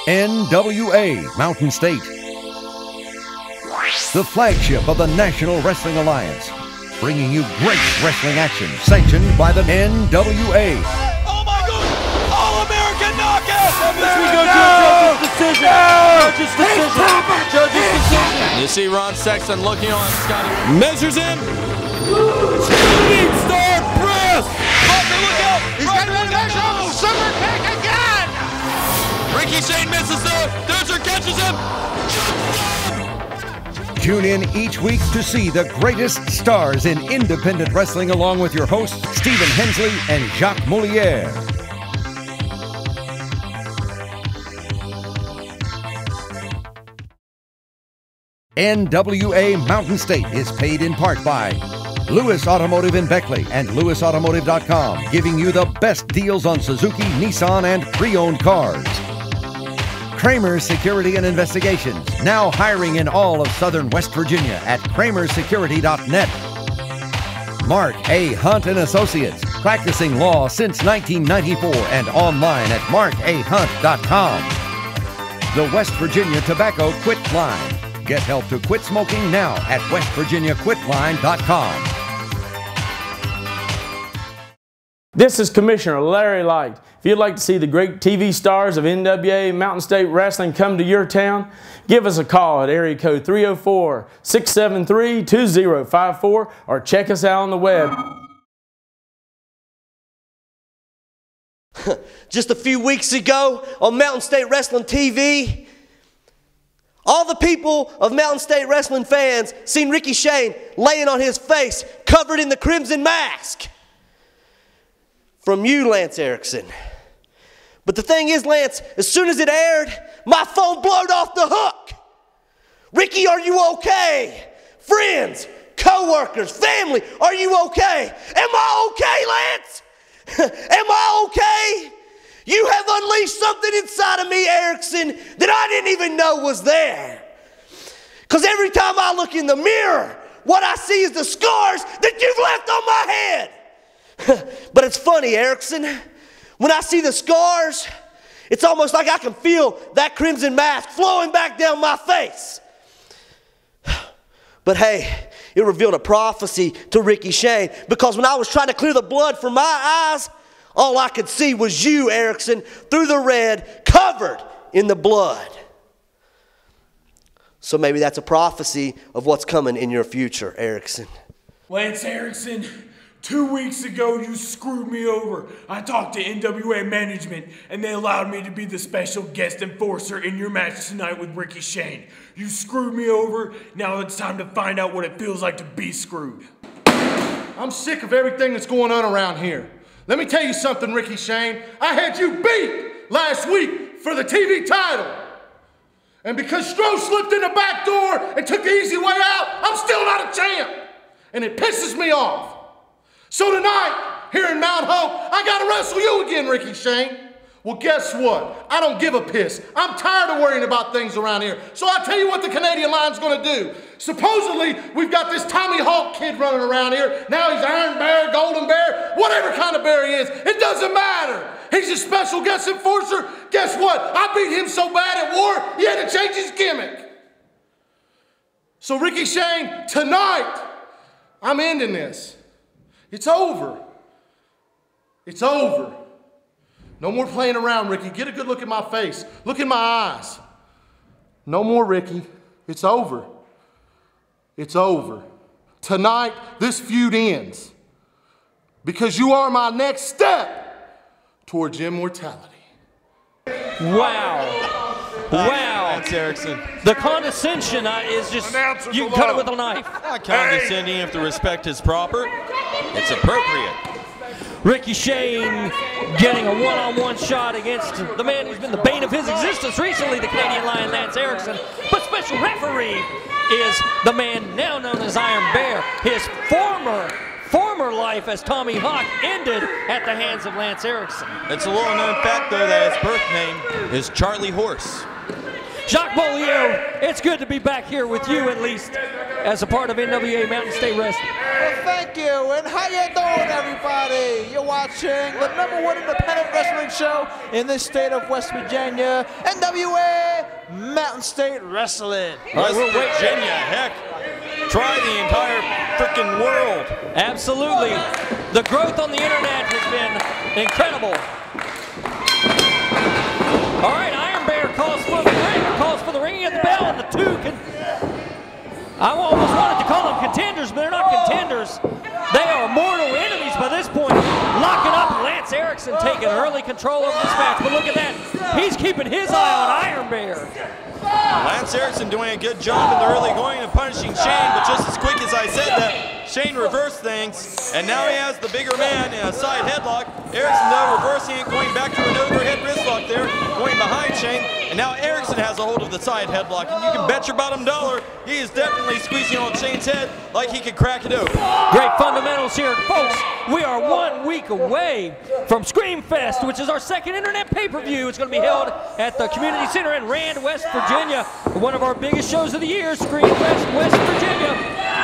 NWA Mountain State, the flagship of the National Wrestling Alliance, bringing you great wrestling action sanctioned by the NWA. Oh my God! All-American knockout! We go to a judge's decision. Judge's decision. Judge's decision. You see Ron Sexton looking on Scotty. Measures in. Shooting star press! Parker, look out! He's got one national super kick again! Ricky Shane misses though. Dozer catches him. Tune in each week to see the greatest stars in independent wrestling along with your hosts, Stephen Hensley and Jacques Molière. NWA Mountain State is paid in part by Lewis Automotive in Beckley and LewisAutomotive.com, giving you the best deals on Suzuki, Nissan, and pre-owned cars. Kramer Security and Investigations, now hiring in all of southern West Virginia at kramersecurity.net. Mark A. Hunt and Associates, practicing law since 1994 and online at markahunt.com. The West Virginia Tobacco Quit Line. Get help to quit smoking now at westvirginiaquitline.com. This is Commissioner Larry Light. If you'd like to see the great TV stars of NWA Mountain State Wrestling come to your town, give us a call at area code 304-673-2054 or check us out on the web. Just a few weeks ago on Mountain State Wrestling TV, all the people of Mountain State Wrestling fans seen Ricky Shane laying on his face covered in the crimson mask. From you, Lance Erickson. But the thing is, Lance, as soon as it aired, my phone blowed off the hook. Ricky, are you okay? Friends, co-workers, family, are you okay? Am I okay, Lance? Am I okay? You have unleashed something inside of me, Erickson, that I didn't even know was there. Because every time I look in the mirror, what I see is the scars that you've left on my head. But it's funny, Erickson, when I see the scars, it's almost like I can feel that crimson mask flowing back down my face. But hey, it revealed a prophecy to Ricky Shane, because when I was trying to clear the blood from my eyes, all I could see was you, Erickson, through the red, covered in the blood. So maybe that's a prophecy of what's coming in your future, Erickson. Lance Erickson, 2 weeks ago you screwed me over. I talked to NWA management and they allowed me to be the special guest enforcer in your match tonight with Ricky Shane. You screwed me over. Now it's time to find out what it feels like to be screwed. I'm sick of everything that's going on around here. Let me tell you something, Ricky Shane. I had you beat last week for the TV title. And because Stroh slipped in the back door and took the easy way out, I'm still not a champ. And it pisses me off. So tonight, here in Mount Hope, I gotta wrestle you again, Ricky Shane. Well, guess what? I don't give a piss. I'm tired of worrying about things around here. So I'll tell you what the Canadian line's gonna do. Supposedly, we've got this Tommy Hawk kid running around here. Now he's Iron Bear, Golden Bear, whatever kind of bear he is. It doesn't matter. He's a special guest enforcer. Guess what? I beat him so bad at war, he had to change his gimmick. So Ricky Shane, tonight, I'm ending this. It's over. It's over. No more playing around, Ricky. Get a good look at my face. Look in my eyes. No more, Ricky. It's over. It's over. Tonight, this feud ends. Because you are my next step towards immortality. Wow. Wow. Lance Erickson. The condescension is just, you can cut it with a knife. Not condescending if the respect is proper. It's appropriate. Ricky Shane getting a one-on-one shot against the man who's been the bane of his existence recently, the Canadian Lion, Lance Erickson. But special referee is the man now known as Iron Bear. His former life as Tommy Hawk ended at the hands of Lance Erickson. It's a little-known fact, though, that his birth name is Charlie Horse. Jacques Bollier, it's good to be back here with you, at least, as a part of NWA Mountain State Wrestling. Well, thank you, and how you doing, everybody? You're watching the #1 independent wrestling show in the state of West Virginia, NWA Mountain State Wrestling. West Virginia, heck, try the entire freaking world. Absolutely. The growth on the internet has been incredible. All right, Iron Bear calls for the ring, calls for the ringing of the bell, and the two can. I almost wanted to call them contenders, but they're not contenders. They are mortal enemies by this point. Locking up Lance Erickson, taking early control over this match. But look at that. He's keeping his eye on Iron Bear. Lance Erickson doing a good job in the early going and punishing Shane, but just as quick as I said that, Shane reversed things, and now he has the bigger man in a side headlock. Erickson, though, reversing it, going back to an overhead wristlock there, going behind Shane, and now Erickson has a hold of the side headlock, and you can bet your bottom dollar he is definitely squeezing on Shane's head like he could crack it open. Great fundamentals here, folks. We are 1 week away from Screamfest, which is our second internet pay-per-view. It's going to be held at the Community Center in Rand, West Virginia. One of our biggest shows of the year, Screamfest, West Virginia.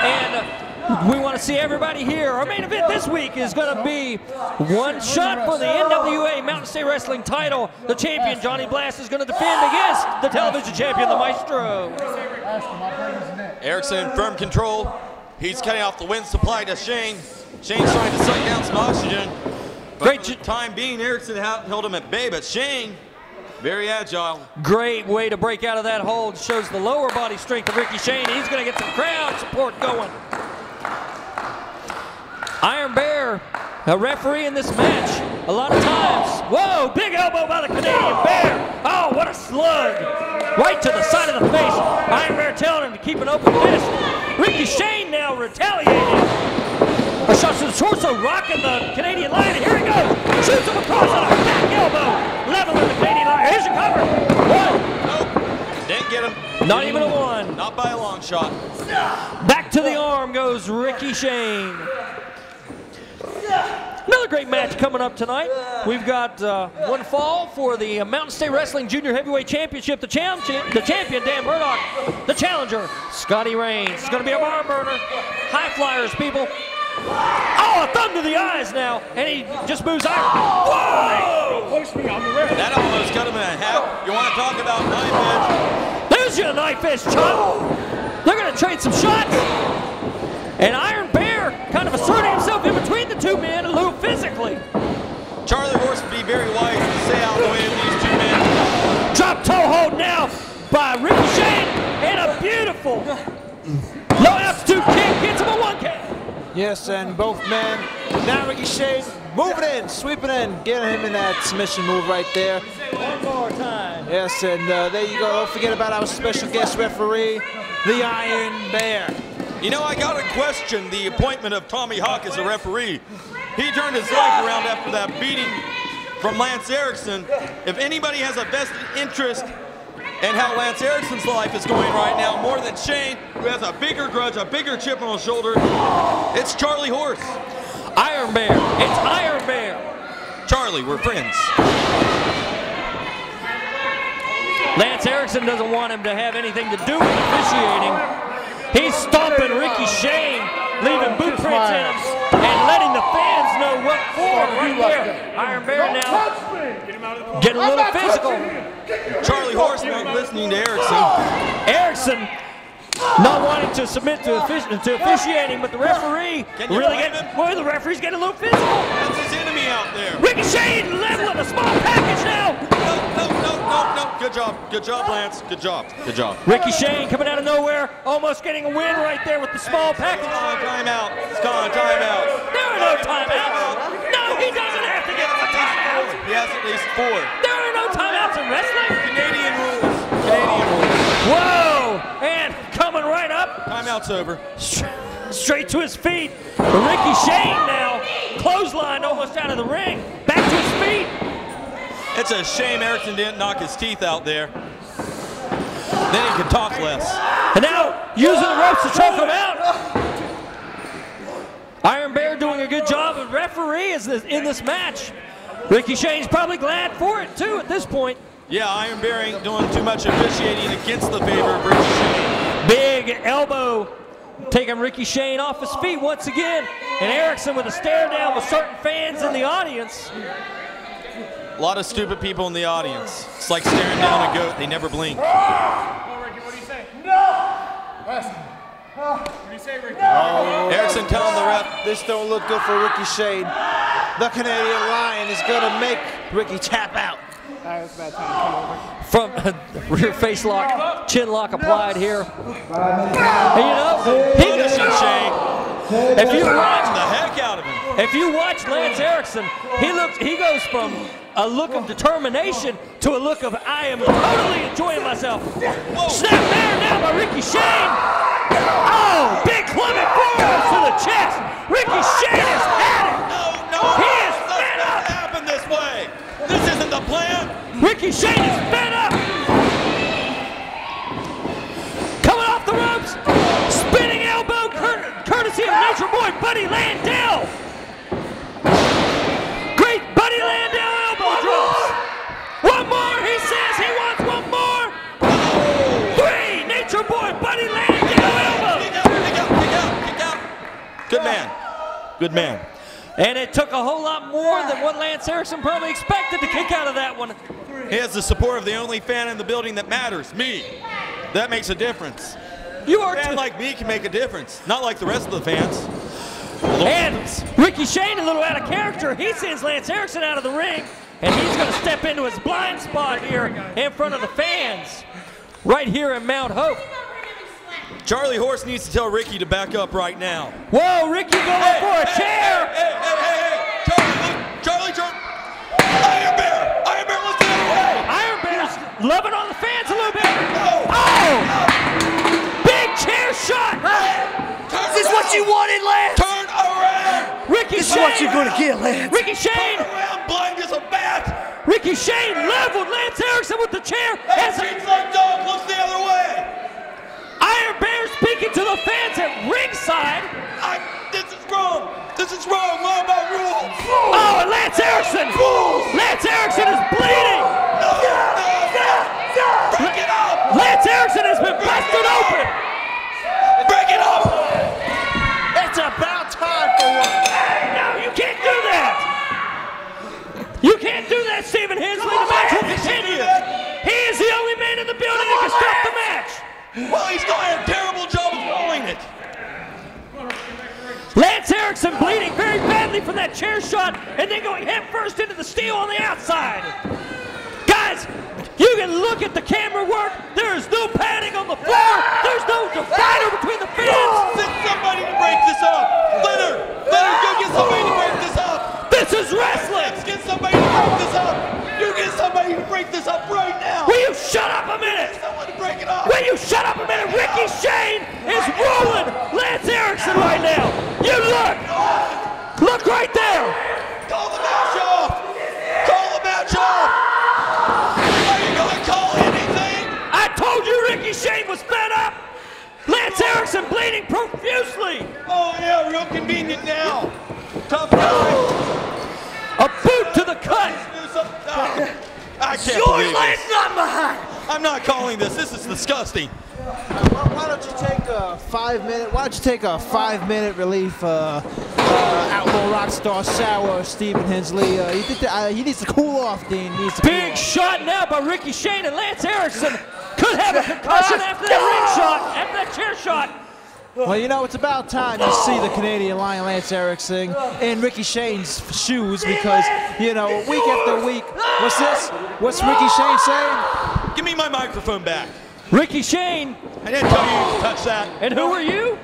And we want to see everybody here. Our main event this week is going to be one shot for the NWA Mountain State Wrestling title. The champion, Johnny Blast, is going to defend against the television champion, the Maestro. Erickson in firm control. He's cutting off the wind supply to Shane. Shane's trying to suck down some oxygen. But for the time being, Erickson held him at bay, but Shane, very agile. Great way to break out of that hold. Shows the lower body strength of Ricky Shane. He's going to get some crowd support going. Iron Bear, a referee in this match, a lot of times. Whoa, big elbow by the Canadian Bear. Oh, what a slug. Right to the side of the face. Iron Bear telling him to keep an open fist. Ricky Shane now retaliating. A shot to the torso, rocking the Canadian Lion. Here he goes. Shoots him across on a back elbow. Leveling the Canadian Lion. Here's your cover. One. Nope. Didn't get him. Not even a one. Not by a long shot. Back to the arm goes Ricky Shane. Another great match coming up tonight. We've got one fall for the Mountain State Wrestling Junior Heavyweight Championship. The champion, Dan Murdoch. The challenger, Scotty Rains. It's going to be a barn burner. High flyers, people. Oh, a thumb to the eyes now. And he just moves out. Whoa! Push me on the rim. That almost cut him in half. You want to talk about knife edge? There's your knife edge, Chuck. They're going to trade some shots. And Iron Bear kind of asserting himself in between the two men a little physically. Charlie Horse would be very wise to stay out of the way of these two men. Drop toe hold now by Ricky Shane, and a beautiful low altitude kick gets him a 1 count. Yes, and both men, now Ricky Shane moving in, sweeping in, getting him in that submission move right there. One more time. Yes, and there you go. Don't forget about our special guest referee, the Iron Bear. You know, I got to question the appointment of Tommy Hawk as a referee. He turned his life around after that beating from Lance Erickson. If anybody has a vested interest in how Lance Erickson's life is going right now, more than Shane, who has a bigger grudge, a bigger chip on his shoulder, it's Charlie Horse. Iron Bear. It's Iron Bear. Charlie, we're friends. Lance Erickson doesn't want him to have anything to do with officiating. He's stomping Ricky Shane, leaving boot prints in him, and letting the fans know what for right there. Iron Bear now getting a little physical. Charlie Horse not listening to Erickson. Erickson not wanting to submit to officiating, but the referee the referee's getting a little physical. That's his enemy out there. Ricky Shane leveling a small package now. No. Good job, Lance. Good job. Ricky Shane coming out of nowhere, almost getting a win right there with the small package. Timeout. It's gone. Timeout. There are no timeouts. No, he doesn't have to get a timeout. He has at least 4. There are no timeouts in wrestling. Canadian rules. Whoa! And coming right up. Timeout's over. Straight to his feet. Ricky Shane now clotheslined almost out of the ring. Back to his feet. It's a shame Erickson didn't knock his teeth out there. Then he could talk less. And now using the ropes to choke him out. Iron Bear doing a good job of referee in this match. Ricky Shane's probably glad for it too at this point. Yeah, Iron Bear ain't doing too much officiating against the favor of Ricky Shane. Big elbow taking Ricky Shane off his feet once again. And Erickson with a stare down with certain fans in the audience. A lot of stupid people in the audience. It's like staring down a goat. They never blink. Oh, Ricky, what do you say? No! What do you say, Ricky? Erickson telling the ref. This don't look good for Ricky Shane. The Canadian Lion is going to make Ricky tap out. From rear face lock, chin lock applied here. And you know, Punishing Shane. if you Watch watch, the heck out of him. if you watch Lance Erickson, he goes from a look of determination to a look of I am totally enjoying myself. Snap there now by Ricky Shane. Oh, big clubbing forward to the chest. Ricky Shane has had it. No, He is it's fed not up. happen this way. This isn't the plan. Ricky Shane is fed up. Coming off the ropes. Spinning elbow courtesy of Nature Boy Buddy Landell. Great Buddy Landell elbow drops. One more. He says he wants one more. 3. Nature Boy Buddy Landell elbow. Kick out. Good man. Good man. And it took a whole lot more than what Lance Erickson probably expected to kick out of that one. He has the support of the only fan in the building that matters, me. That makes a difference. You are A fan like me can make a difference, not like the rest of the fans. And Ricky Shane, a little out of character, he sends Lance Erickson out of the ring, and he's going to step into his blind spot here in front of the fans, right here in Mount Hope. Charlie Horse needs to tell Ricky to back up right now. Whoa, Ricky going for a chair. Hey. Charlie. Iron Bear, let's get away. Iron Bear's loving on the fans a little bit. Oh! Big chair shot. Is this what you wanted, Lance? Turn around. Ricky This is Shane. what you're going to get, Lance. Ricky Shane. Turn around, blind as a bat. Ricky Shane leveled Lance Erickson with the chair. Hey, seems like dog looks the other way. Iron Bear speaking to the fans at ringside. This is wrong. Law about rules. Oh, and Lance Erickson. Lance Erickson is bleeding. Break it up. Lance Erickson has been busted open. Break it up. It's about time for one. No, you can't do that. You can't do that, Stephen Hensley. The match will continue. He is the only man in the building that can stop the match. Well, he's doing a terrible job of holding it. Lance Erickson bleeding very badly from that chair shot and then going head first into the steel on the outside. Guys, you can look at the camera work. There is no padding on the floor. There's no divider between the fans. Send somebody to break this up. Leonard, go get somebody to break this up. This is wrestling. Let's get somebody to break this up. You get somebody to break this up right now. Will you shut up a minute? Someone to break it up. Will you shut up a minute? Ricky Shane is rolling Lance Erickson right now. You look. Look right there. Call the match off. Call the match off. Are you going to call anything? I told you Ricky Shane was fed up. Lance Erickson bleeding profusely. Oh, yeah, real convenient now. Tough guy. A boot to the cut. I can't Your believe Lance this. not behind. I'm not calling this. This is disgusting. Why don't you take a 5-minute? Why don't you take a 5-minute relief? Outlaw Rockstar Sour, Stephen Hensley. He needs to cool off, Dean. He needs to cool Big off. shot now by Ricky Shane, and Lance Erickson could have a concussion after that ring shot, after that chair shot. Well, you know, it's about time you see the Canadian Lion Lance Erickson in Ricky Shane's shoes because, you know, week after week. What's this? What's Ricky Shane saying? Give me my microphone back. Ricky Shane. I didn't tell you to touch that. And who are you?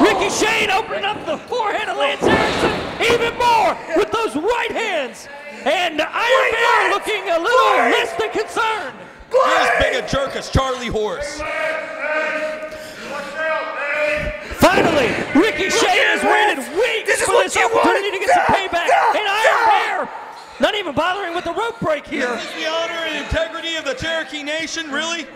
Ricky Shane opening up the forehead of Lance Erickson even more with those right hands. And Iron Bear looking a little less than concerned. You're as big a jerk as Charlie Horse. Finally, Ricky Shane has waited weeks for this opportunity to get some payback. And Iron Bear not even bothering with the rope break here. Is this the honor and integrity of the Cherokee Nation, really?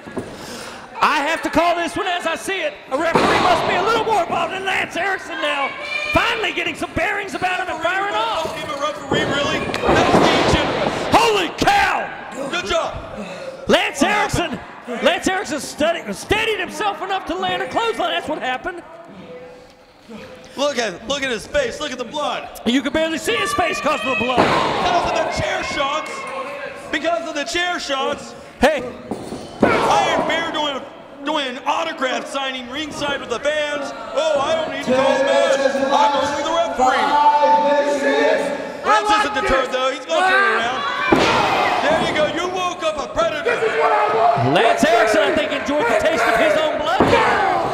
I have to call this one as I see it. A referee must be a little more involved than Lance Erickson now. Finally getting some bearings about him and firing off. Give a referee, really? That's being generous. Holy cow! Good job. Lance Erickson steadied himself enough to land a clothesline. That's what happened. Look at his face. Look at the blood. You can barely see his face because of the blood. Because of the chair shots. Because of the chair shots. Hey. Iron Bear doing autograph signing ringside with the fans. Oh, I don't need to call the match. I'm only the referee. Lance isn't deterred though. He's going to turn it around. There you go. You woke up a predator. Lance Erickson, I think, enjoyed the taste of his own blood.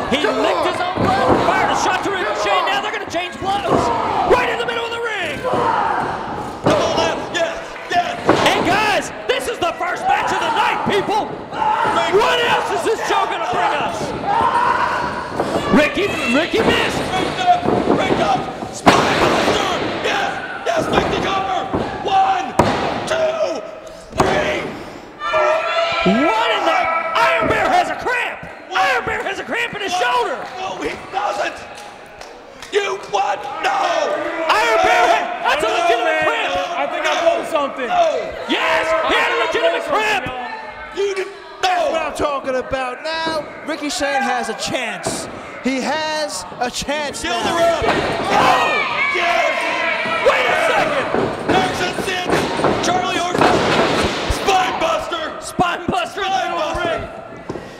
He licked his own blood, fired a shot to Ricochet. Now they're going to change blows. Right in the middle of the ring. Come on, Lance. Yes, yes. And guys, this is the first match of the night, people. What else is this show going to bring us? Ricky missed. Break up. Spinebuster. Yes, yes, make the cover. 1, 2, 3. What in the? Iron Bear has a cramp. Iron Bear has a cramp in his shoulder. No, he doesn't. You what? No. Iron Bear, that's a legitimate cramp. I think I pulled something. Yes, he had a legitimate cramp. You did. That's what I'm talking about. Now, Ricky Shane has a chance. He has a chance Kill the now. ref. Oh! Yes. Wait a second. Action sits. Charlie Horse. Spine buster in the middle of the ring.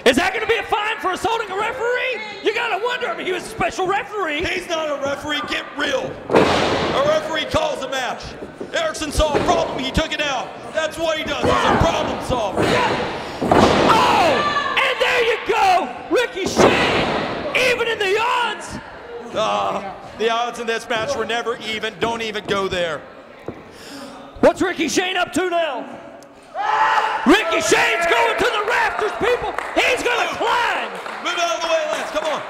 Is that going to be a fine for assaulting a referee? You got to wonder. I mean, he was a special referee. He's not a referee. Get real. A referee calls a match. Erickson saw a problem. He took it out. That's what he does. He's a problem solver. Oh! And there you go. Ricky Shane. Even in the odds. The odds in this match were never even. Don't even go there. What's Ricky Shane up to now? Ricky Shane's going to the rafters, people. He's going to climb. Move out of the way, Lance. Come on.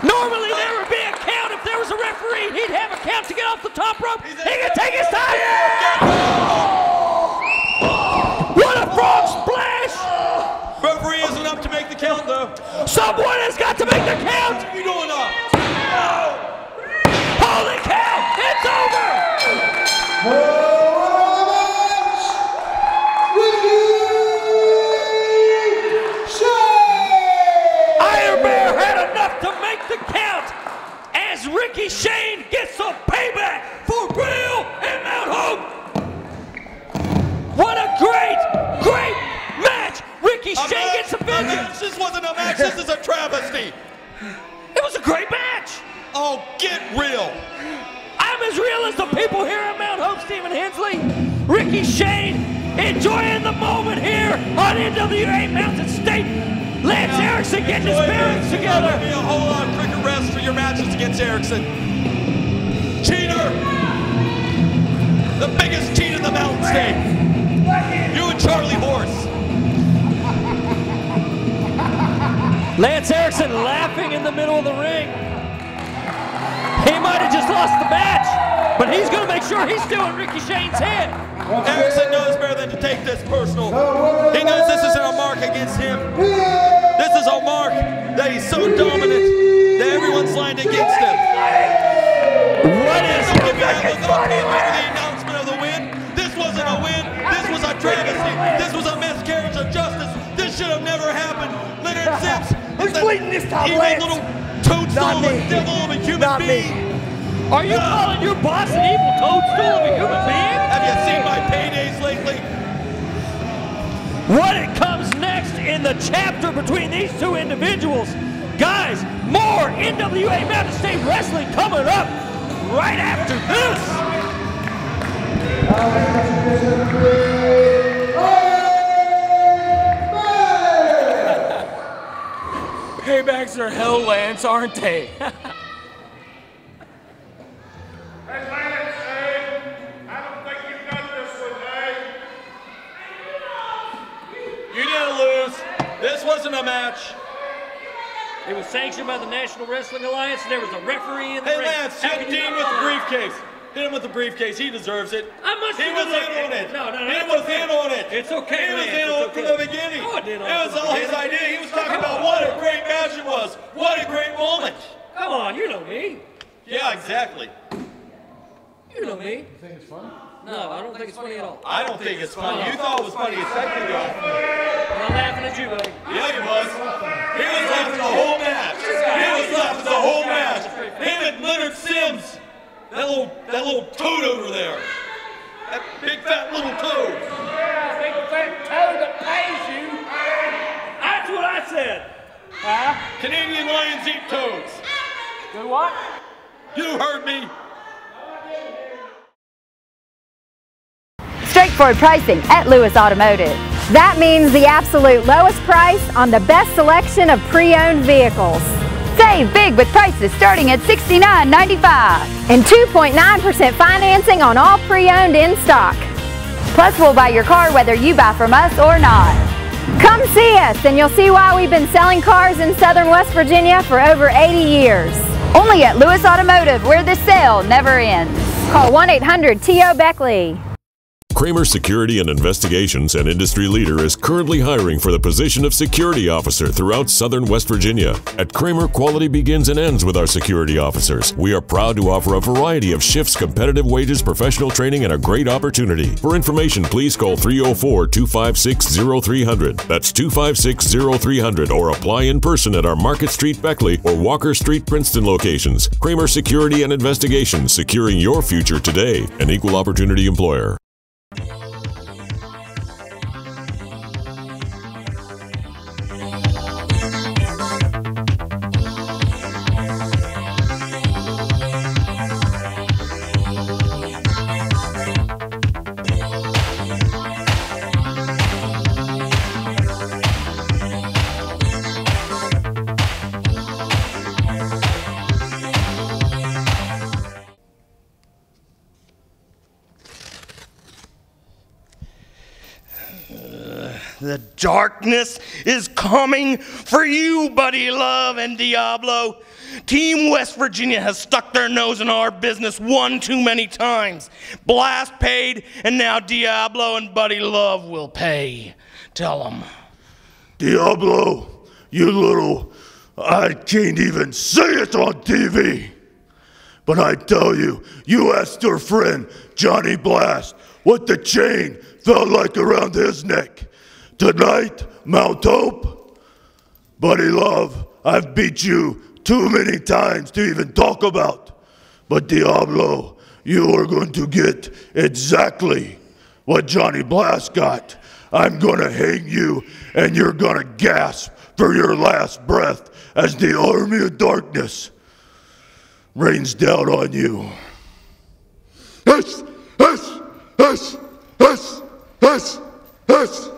Normally there would be a count if there was a referee. He'd have a count to get off the top rope. He can take his time. What a frog splash. Referee isn't up to make the count, though. Someone has got to make the count. What are you doing up? Holy cow, it's over. Iron Bear had enough to make the count as Ricky Shane gets some payback for Bill and Mount Hope. What a great match. Ricky Shane gets a vengeance. This wasn't a match. This is a travesty. It was a great match. Oh, get real. I'm as real as the people here at Mount Hope, Stephen Hensley. Ricky Shane enjoying the moment here on NWA Mountain State. Lance Erickson getting his bearings together. There'll be a whole lot of cricket rest for your matches against Erickson. Cheater. The biggest cheat in the Mountain State. You and Charlie Horse. Lance Erickson laughing in the middle of the ring. He might have just lost the match, but he's going to make sure he's still in Ricky Shane's head. Erickson knows better than to take this personal. He knows this isn't a mark against him. This is a mark that he's so dominant that everyone's lined against him. What is it? Give me the announcement of the win. This wasn't a win. This was a travesty. This was a miscarriage of justice. This should have never happened. Leonard Sims is the evil little toadstool of a devil of a human being. Are you calling your boss an evil toadstool of a human being? Have you seen my paydays lately? What it comes next in the chapter between these two individuals. Guys, more NWA Mountain State Wrestling coming up right after this. Paybacks are hell, Lance, aren't they? You didn't lose. This wasn't a match. It was sanctioned by the National Wrestling Alliance, and there was a referee in the ring. Hey, Lance, hit Dean with the briefcase. Hit him with the briefcase. He deserves it. I must He was in on it. No, He was in on it. It's okay, He was Lance. in on it from the beginning. No, I didn't. It was all his idea. He was talking about what a great match it was. What a great moment. Come on, you know me. Yeah, exactly. You know me. You think it's fun? No, I don't think it's funny at all. I don't think it's funny. You thought it was funny a second ago. I'm laughing at you, buddy. Yeah, he was. He was laughing the whole match. He was laughing the whole match. Him and Leonard Sims. That little toad over there. That big fat little toad. Yeah, big fat toad that pays you. That's what I said. Huh? Canadian lions eat toads. Do what? You heard me. Straightforward pricing at Lewis Automotive. That means the absolute lowest price on the best selection of pre-owned vehicles. Save big with prices starting at $69.95 and 2.9% financing on all pre-owned in stock. Plus, we'll buy your car whether you buy from us or not. Come see us and you'll see why we've been selling cars in Southern West Virginia for over 80 years. Only at Lewis Automotive, where the sale never ends. Call 1-800-TO-BECKLEY. Kramer Security and Investigations, an industry leader, is currently hiring for the position of security officer throughout Southern West Virginia. At Kramer, quality begins and ends with our security officers. We are proud to offer a variety of shifts, competitive wages, professional training, and a great opportunity. For information, please call 304-256-0300. That's 256-0300, or apply in person at our Market Street Beckley or Walker Street Princeton locations. Kramer Security and Investigations, securing your future today. An equal opportunity employer. The darkness is coming for you, Buddy Love and Diablo. Team West Virginia has stuck their nose in our business one too many times. Blast paid, and now Diablo and Buddy Love will pay. Tell them. Diablo, you little... I can't even say it on TV. But I tell you, you asked your friend, Johnny Blast, what the chain felt like around his neck. Tonight, Mount Hope, Buddy Love, I've beat you too many times to even talk about. But Diablo, you are going to get exactly what Johnny Blast got. I'm gonna hang you and you're gonna gasp for your last breath as the army of darkness rains down on you. Hush, hush, hush, hush, hush, hush.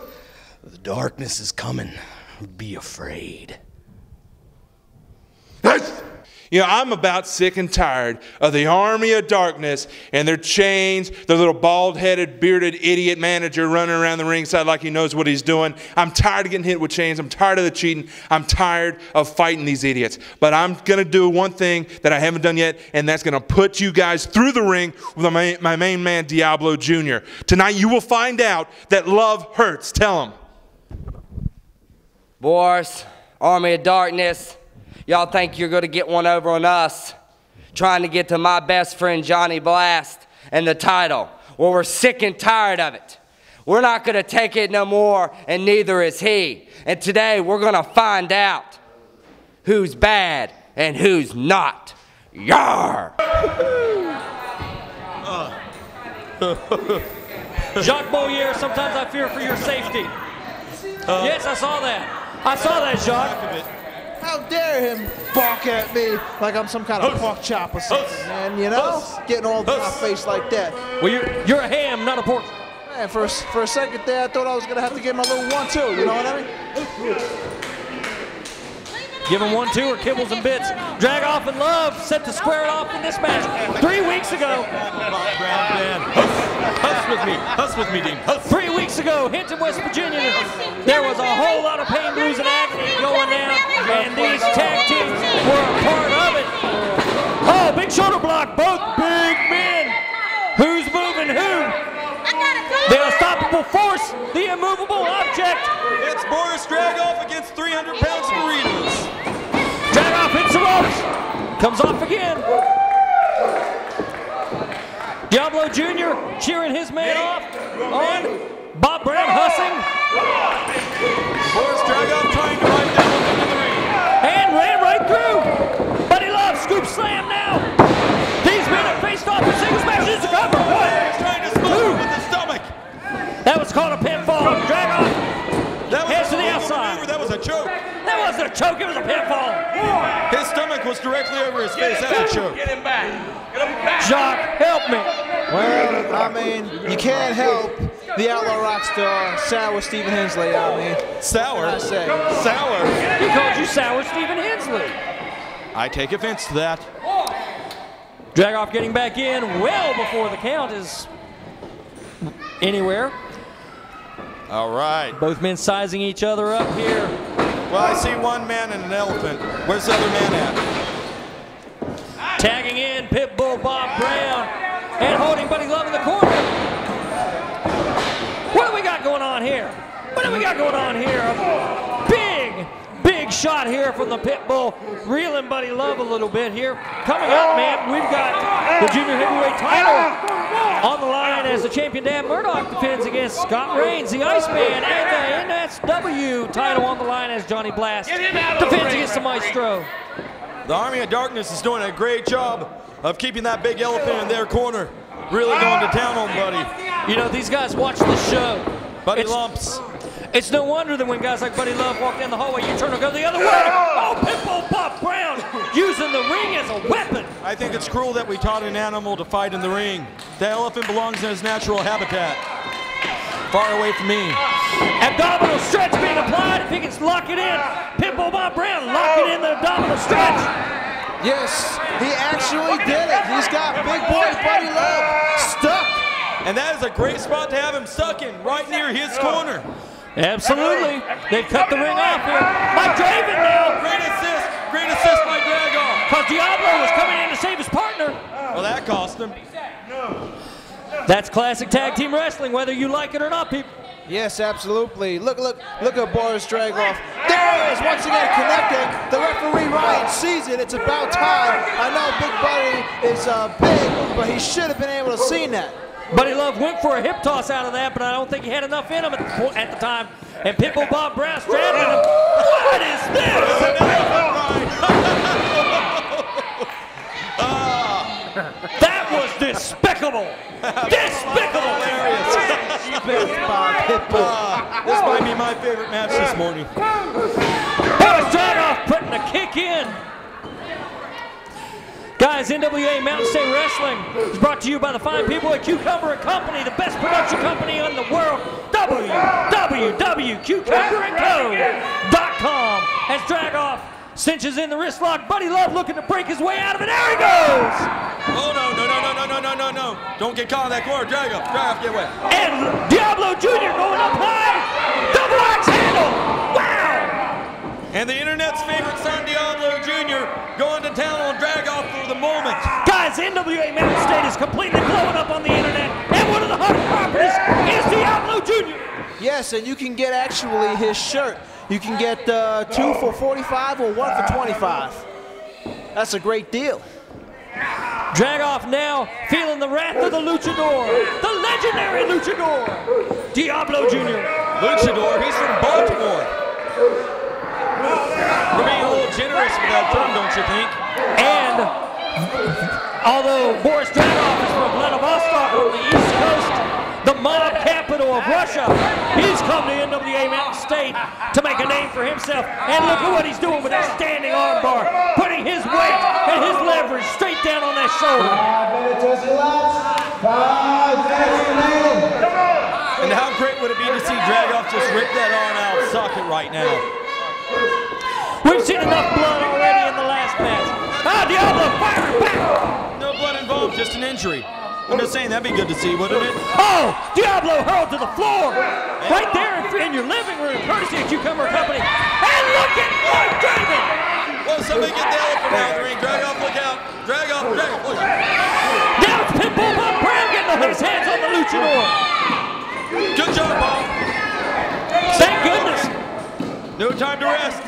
The darkness is coming. Be afraid. You know, I'm about sick and tired of the army of darkness and their chains, their little bald-headed, bearded idiot manager running around the ringside like he knows what he's doing. I'm tired of getting hit with chains. I'm tired of the cheating. I'm tired of fighting these idiots. But I'm going to do one thing that I haven't done yet, and that's going to put you guys through the ring with my main man, Diablo Jr. Tonight you will find out that love hurts. Tell him. Boys, army of darkness. Y'all think you're going to get one over on us, trying to get to my best friend Johnny Blast and the title. Well, we're sick and tired of it. We're not going to take it no more, and neither is he. And today we're going to find out who's bad and who's not. Yar! Jacques Boyer, sometimes I fear for your safety. Yes, I saw that. I saw that, Jacques. How dare him bark at me like I'm some kind of pork chop or something, man, you know? Getting all in my face like that. Well, you're a ham, not a pork. Man, for a second there, I thought I was going to have to give him a little 1-2, you know what I mean? Give him 1-2 or kibbles and bits. Drag off and love, set to square it off in this match 3 weeks ago. Huss with me, Dean. 3 weeks ago, Hinton, West Virginia, there was a whole lot of pain, blues, and agony going down, and these tag teams were a part of it. Oh, big shoulder block, both big men. Who's moving who? The unstoppable force, the immovable object. It's Boris Dragoff against 300 pounds burritos. Dragoff hits the ropes. Comes off again. Diablo Jr. cheering his man off on Bob Brown Hussing. Boris Dragoff trying to ride that one into the ring. And ran right through. Buddy Love, scoop slam now. These men have faced off in singles matches. The cover. He's trying to smother with the stomach. That was called a pinfall. Dragoff heads to the outside. That was a choke. That wasn't a choke, it was a pinfall. His stomach was directly over his face. That's a choke. Get him back. Get him back. Jock, help me. Well, I mean, you can't help the Outlaw Rockstar, Sour Stephen Hensley, I mean. Sour? I say. Sour? He called you Sour Stephen Hensley. I take offense to that. Dragoff getting back in well before the count is anywhere. All right. Both men sizing each other up here. Well, I see one man and an elephant. Where's the other man at? Tagging in Pitbull Bob Brown and holding Buddy Love in the corner. What do we got going on here? What do we got going on here? A big shot here from the Pitbull, reeling Buddy Love a little bit here. Coming up, man, we've got the junior heavyweight title on the line as the champion Dan Murdoch defends against Scott Reigns, the Iceman, and the NSW title on the line as Johnny Blast defends against the Maestro. The Army of Darkness is doing a great job of keeping that big elephant in their corner. Really going to town on Buddy. You know, these guys watch the show. Buddy Lumps. It's no wonder that when guys like Buddy Love walk down the hallway, you turn and go the other way. Oh, Pitbull Bob Brown using the ring as a weapon. I think it's cruel that we taught an animal to fight in the ring. The elephant belongs in his natural habitat. Far away from me. Abdominal stretch being applied. If he can lock it in, Pitbull Bob Brown locking in the abdominal stretch. Yes, he actually did it. He's got big boy Buddy Love stuck. And that is a great spot to have him stuck in, right near his corner. Absolutely. They've cut the ring off here. Mike Draven now. Great assist by Dragoff. Because Diablo was coming in to save his partner. Well, that cost him. That's classic tag team wrestling, whether you like it or not, people. Yes, absolutely. Look at Boris Dragoff. There he is, once again connecting. The referee Ryan sees it. It's about time. I know Big Buddy is big, but he should have been able to see that. Buddy Love went for a hip toss out of that, but I don't think he had enough in him at the time. And Pitbull Bob Brown straddling him. What is this? That was despicable. Despicable. This might be my favorite match this morning. Boris Dragoff putting a kick in. Guys, NWA Mountain State Wrestling is brought to you by the fine people at Cucumber & Company, the best production company in the world, www.cucumberandco.com. As Dragoff cinches in the wrist lock, Buddy Love looking to break his way out of it. There he goes! Oh, no. Don't get caught in that corner. Dragoff, get away. And Diablo Jr. going up high. Double axe handle. Wow! And the internet's favorite son, Diablo Jr., going to town on Dragoff for the moment. Guys, NWA Mountain State is completely blowing up on the internet, and one of the hottest properties is Diablo Jr. Yes, and you can get actually his shirt. You can get 2 for $45 or 1 for $25. That's a great deal. Dragoff now feeling the wrath of the Luchador, the legendary Luchador, Diablo Jr. Luchador, he's from Baltimore. We're being a little generous with that term, don't you think? And although Boris Dragoff is from Vladivostok on the East Coast, the mob capital of Russia, he's come to NWA Mountain State to make a name for himself. And look at what he's doing with that standing arm bar, putting his weight and his leverage straight down on that shoulder. And how great would it be to see Dragoff just rip that arm out of socket right now? We've seen enough blood already in the last match. Ah, Diablo firing back! No blood involved, just an injury. I'm just saying, that'd be good to see, wouldn't it? Oh, Diablo hurled to the floor. Right there in your living room, courtesy of Cucumber Company. And look at Mike Draven! Well, somebody get the elephant out of the ring. Dragoff, look out. Dragoff, push. Now it's Pitbull Bob Brown getting his hands on the Luchador. Good job, Bob. Thank goodness. No time to rest.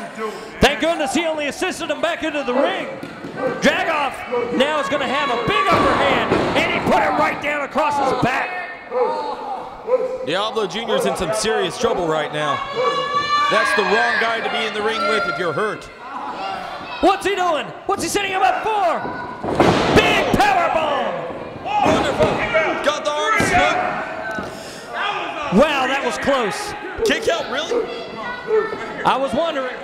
Thank goodness he only assisted him back into the ring. Dragoff now is going to have a big upper hand, and he put it right down across his back. Diablo Jr.'s in some serious trouble right now. That's the wrong guy to be in the ring with if you're hurt. What's he doing? What's he setting him up for? Big powerbomb! Wonderful. Got the arm scoop. Wow, that was close. Kick out, really? I was wondering.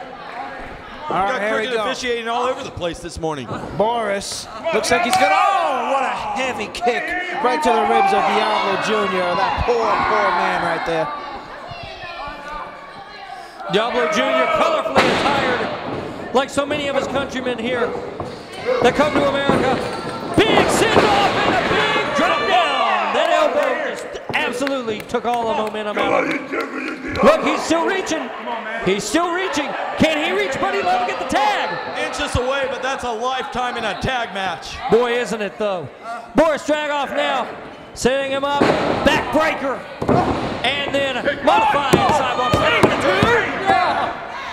All right, got here we cricket go. officiating all over the place this morning. Boris looks like he's gonna, oh, what a heavy kick right to the ribs of Diablo Jr. That poor man right there. Diablo Jr. colorfully attired, like so many of his countrymen here that come to America. Big send-off and a big drop down. That elbow just absolutely took all the momentum out of it. Look, he's still reaching. He's still reaching. Can he reach Buddy Love and get the tag? Inches away, but that's a lifetime in a tag match. Boy, isn't it though. Boris Dragoff now setting him up. Backbreaker. And then modifying sidewalk.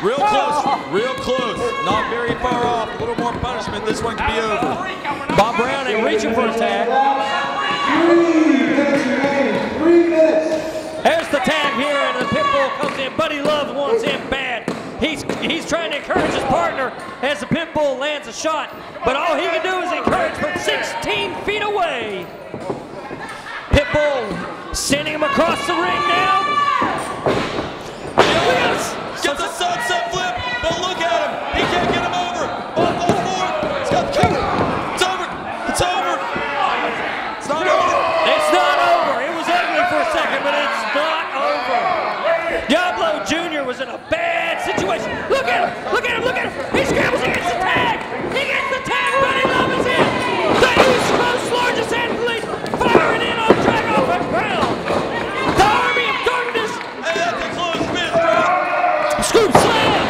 Real close, real close. Not very far off. A little more punishment. This one could be over. Bob Brown ain't reaching for a tag. 3 minutes. There's the tag here, and the Pitbull comes in. Buddy Love wants him bad. He's trying to encourage his partner as the Pitbull lands a shot, but all he can do is encourage from 16 feet away. Pitbull sending him across the ring now. Yes! Gets a sunset flip, but look at him. He can't get him over. Bob goes forward. He's got the cover. It's over. It's over. It's not over. It's not over. It was ugly for a second, but it's not over. Diablo Jr. was in a bad situation. Look at him. Look at him. Look at him. He scrambles. He gets the tag. He gets the tag. Buddy Love is in. The East Coast largest athlete firing in on Dragoff and Brown. The Army of Darkness. Hey, that's a close fist, bro. Scoop slam!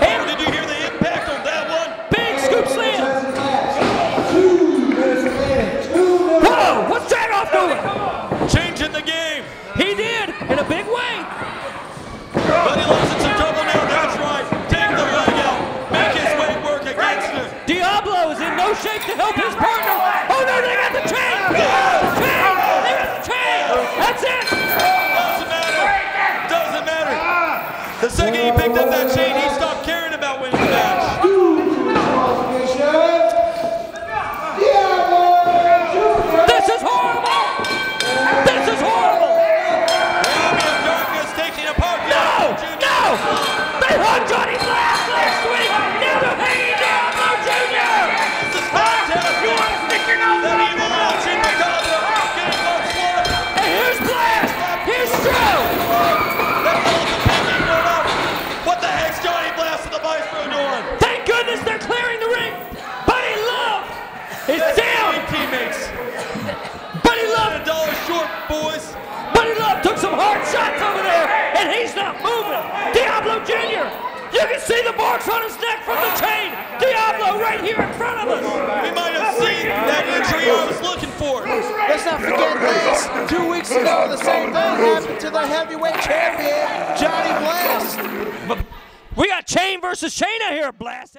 And did you hear the impact on that one? Big scoop slam! Whoa! What's Dragoff doing? Changing the game. He did, in a big way. Buddy Love's in some trouble now. That's right. Take the leg out. Make his weight work against him. Diablo is in no shape to help his partner. Oh no, they got the chain! They got the chain! They got the chain! That's it! Doesn't matter. Doesn't matter. The second he picked up that chain, he stopped caring about winning the match. This is horrible! This is horrible! The Army of Darkness taking apart. No! No! They won Johnny Blast last week! Now they're hanging Diablo Jr.! This is fantastic. You want to stick your nose up? That evil launch in the cover. Getting on slip. And here's Blast! Here's Stroh! That elephant picking one up. What the heck's Johnny Blast and the Maestro doing? Thank goodness they're clearing the ring! Buddy Love is down! Teammates. Buddy Love! $1 short, boys. Buddy Love took some hard shots over there, and he's not moving. Diablo Jr., you can see the marks on his neck from the chain. Diablo right here in front of us. We might have seen that injury I was looking for. Let's not forget this. 2 weeks ago, the same thing happened to the heavyweight champion, Johnny Blast. We got Chain versus Shayna here, Blast.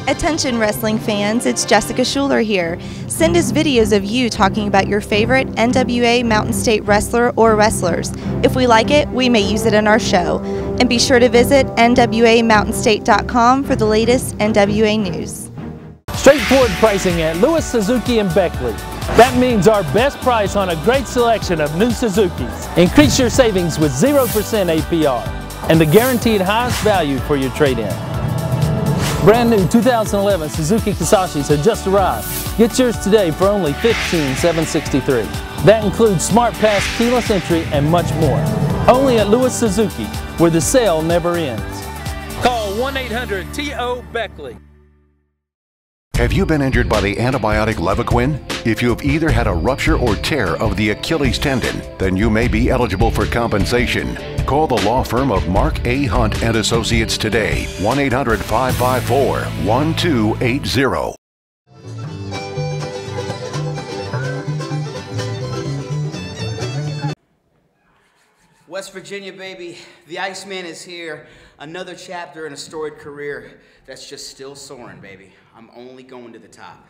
Attention wrestling fans, it's Jessica Schuler here. Send us videos of you talking about your favorite NWA Mountain State wrestler or wrestlers. If we like it, we may use it in our show. And be sure to visit NWAMountainState.com for the latest NWA news. Straightforward pricing at Lewis, Suzuki, and Beckley. That means our best price on a great selection of new Suzukis. Increase your savings with 0% APR and the guaranteed highest value for your trade-in. Brand new 2011 Suzuki Kisashis have just arrived. Get yours today for only $15,763. That includes Smart Pass, keyless entry, and much more. Only at Lewis Suzuki, where the sale never ends. Call 1-800-TO-BECKLEY. Have you been injured by the antibiotic Levaquin? If you have either had a rupture or tear of the Achilles tendon, then you may be eligible for compensation. Call the law firm of Mark A. Hunt and Associates today, 1-800-554-1280. West Virginia, baby, the Iceman is here. Another chapter in a storied career that's just still soaring, baby. I'm only going to the top.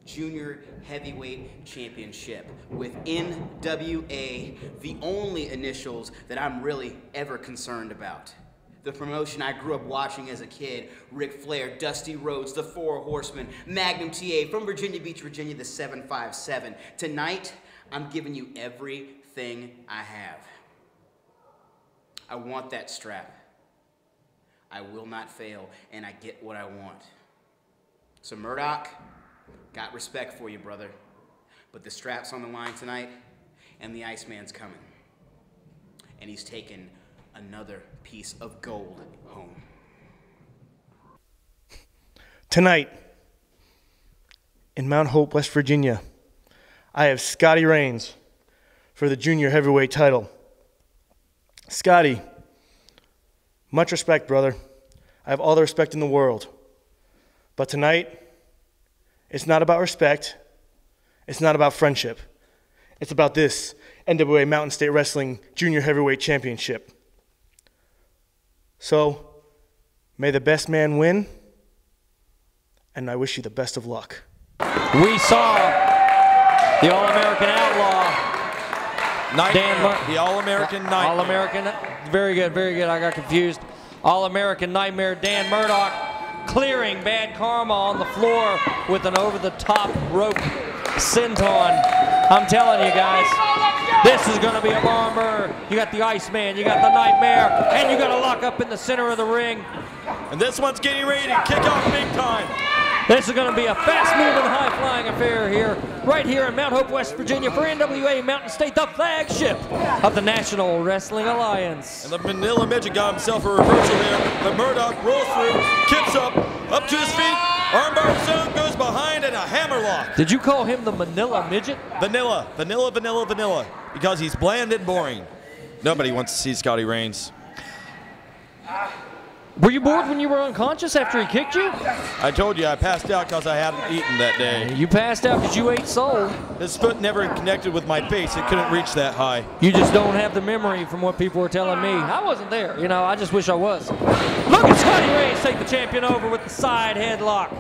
Junior Heavyweight Championship with NWA, the only initials that I'm really ever concerned about. The promotion I grew up watching as a kid: Ric Flair, Dusty Rhodes, the Four Horsemen, Magnum TA, from Virginia Beach, Virginia, the 757. Tonight, I'm giving you everything I have. I want that strap. I will not fail, and I get what I want. So Murdoch, got respect for you, brother. But the strap's on the line tonight, and the Iceman's coming. And he's taking another piece of gold home. Tonight, in Mount Hope, West Virginia, I have Scotty Reigns for the junior heavyweight title. Scotty, much respect, brother. I have all the respect in the world. But tonight, it's not about respect. It's not about friendship. It's about this NWA Mountain State Wrestling Junior Heavyweight Championship. So, may the best man win, and I wish you the best of luck. We saw the All-American Outlaw, The All-American Nightmare. All-American, very good, very good. I got confused. All-American Nightmare Dan Murdoch clearing Bad Karma on the floor with an over-the-top rope senton. I'm telling you guys, this is going to be a barn burner. You got the Iceman, you got the Nightmare, and you got to lock up in the center of the ring. And this one's getting ready to kick off big time. This is going to be a fast-moving, high-flying affair here, right here in Mount Hope, West Virginia, for NWA Mountain State, the flagship of the National Wrestling Alliance. And the Manila Midget got himself a reversal there. The Murdoch rolls through, kicks up to his feet, armbar zone, goes behind, and a hammerlock. Did you call him the Manila Midget? Vanilla, vanilla, vanilla, vanilla, because he's bland and boring. Nobody wants to see Scotty Reigns. Were you bored when you were unconscious after he kicked you? I told you I passed out because I hadn't eaten that day. You passed out because you ate soul. His foot never connected with my face. It couldn't reach that high. You just don't have the memory from what people were telling me. I wasn't there. You know, I just wish I was. Look at Scotty Reigns take the champion over with the side headlock.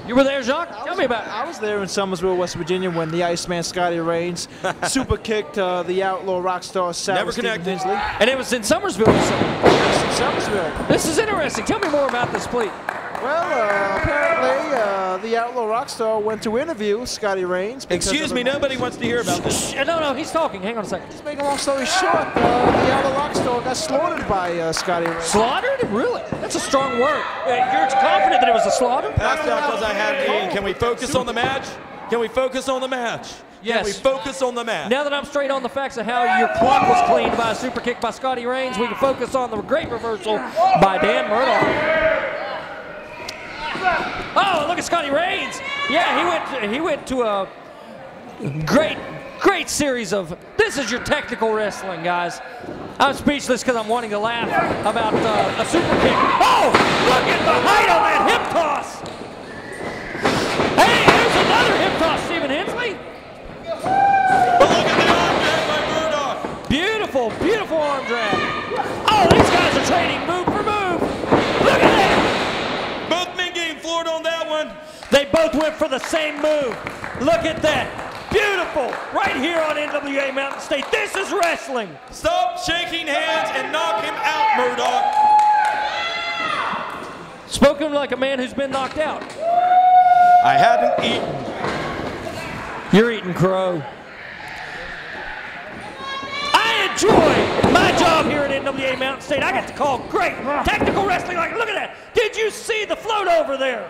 You were there, Jacques? Tell me about it. I was there in Summersville, West Virginia, when the Iceman Scotty Reigns super kicked the Outlaw Rockstar Sal. Never connected. And it was in Summersville. Yes, in Summersville. This is interesting. Tell me more about this, please. Well, apparently the Outlaw Rockstar went to interview Scotty Reigns. Excuse me, nobody wants to hear about this. No, he's talking. Hang on a second. Just make a long story short, the Outlaw Rockstar got slaughtered by Scotty Reigns. Slaughtered? Really? That's a strong word. You're confident that it was a slaughter? Passed out because I had eaten. Can we focus on the match? Can we focus on the match? Yes. Can we focus on the match? Now that I'm straight on the facts of how your clock was cleaned by a super kick by Scotty Reigns, we can focus on the great reversal by Dan Murdoch. Oh, look at Scotty Reigns. Yeah, he went to a great series of, this is your technical wrestling, guys. I'm speechless because I'm wanting to laugh about a super kick. Oh, look at the height on that hip toss. Hey, there's another hip toss, Stephen Hensley. But look at the arm drag by Murdoch. Beautiful, beautiful arm drag. Oh, these guys are trading move for move. Look at that. Both men getting floored on that one. They both went for the same move. Look at that. Beautiful. Right here on NWA Mountain State. This is wrestling. Stop shaking hands and knock him out, Murdoch. Spoken like a man who's been knocked out. I hadn't eaten. You're eating crow. I enjoy my job here at NWA Mountain State. I get to call great technical wrestling. Like, look at that. Did you see the float over there?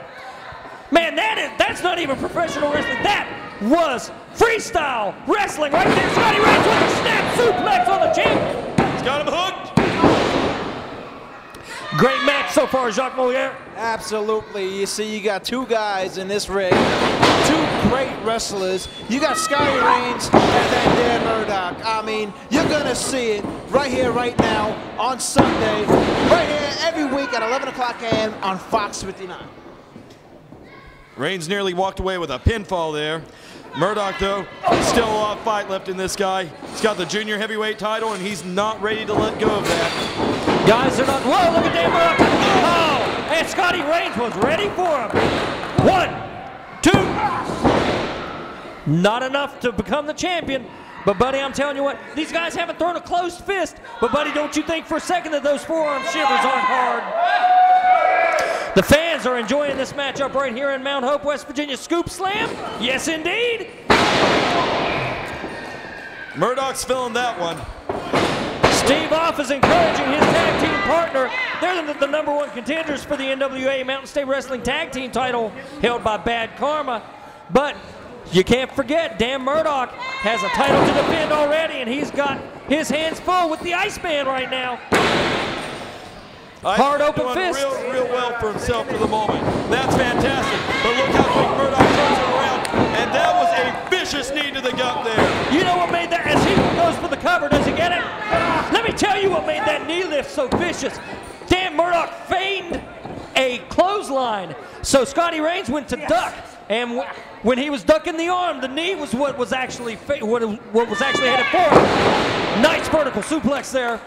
Man, that's not even professional wrestling. That was freestyle wrestling right there. Scotty Reigns with a snap suplex on the champion. He's got him hooked. Great match so far, Jacques Moliere. Absolutely. You see, you got two guys in this ring, two great wrestlers. You got Scotty Reigns and then Dan Murdoch. I mean, you're going to see it right here, right now, on Sunday, right here every week at 11 o'clock a.m. on Fox 59. Reigns nearly walked away with a pinfall there. Murdoch, though, still a lot of fight left in this guy. He's got the junior heavyweight title, and he's not ready to let go of that. Guys are not. Whoa, look at Dan Murdoch. Oh, and Scotty Reigns was ready for him. 1, 2. Not enough to become the champion. But, buddy, I'm telling you what, these guys haven't thrown a closed fist. But, buddy, don't you think for a second that those forearm shivers aren't hard. The fans are enjoying this matchup right here in Mount Hope, West Virginia. Scoop slam? Yes, indeed. Murdoch's feeling that one. Steve Off is encouraging his tag team partner. They're the #1 contenders for the NWA Mountain State Wrestling Tag Team title held by Bad Karma. But you can't forget, Dan Murdoch has a title to defend already, and he's got his hands full with the Iceman right now. Hard open fist. Real well for himself for the moment. That's fantastic. But look how quick Murdoch turns it around. And that was a vicious knee to the gut there. You know what made that, as he goes for the cover, does he get it? Let me tell you what made that knee lift so vicious. Dan Murdoch feigned a clothesline. So Scotty Reigns went to duck. And when he was ducking the arm, the knee was what was actually headed forward. Nice vertical suplex there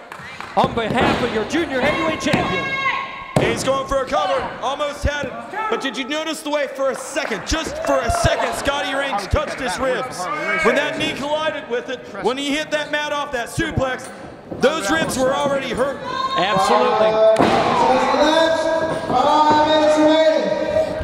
on behalf of your junior heavyweight champion. He's going for a cover, almost had it. But did you notice the way for a second, just for a second, Scotty Reigns touched his ribs? When that knee collided with it, when he hit that mat off that suplex, those ribs were already hurt. Absolutely.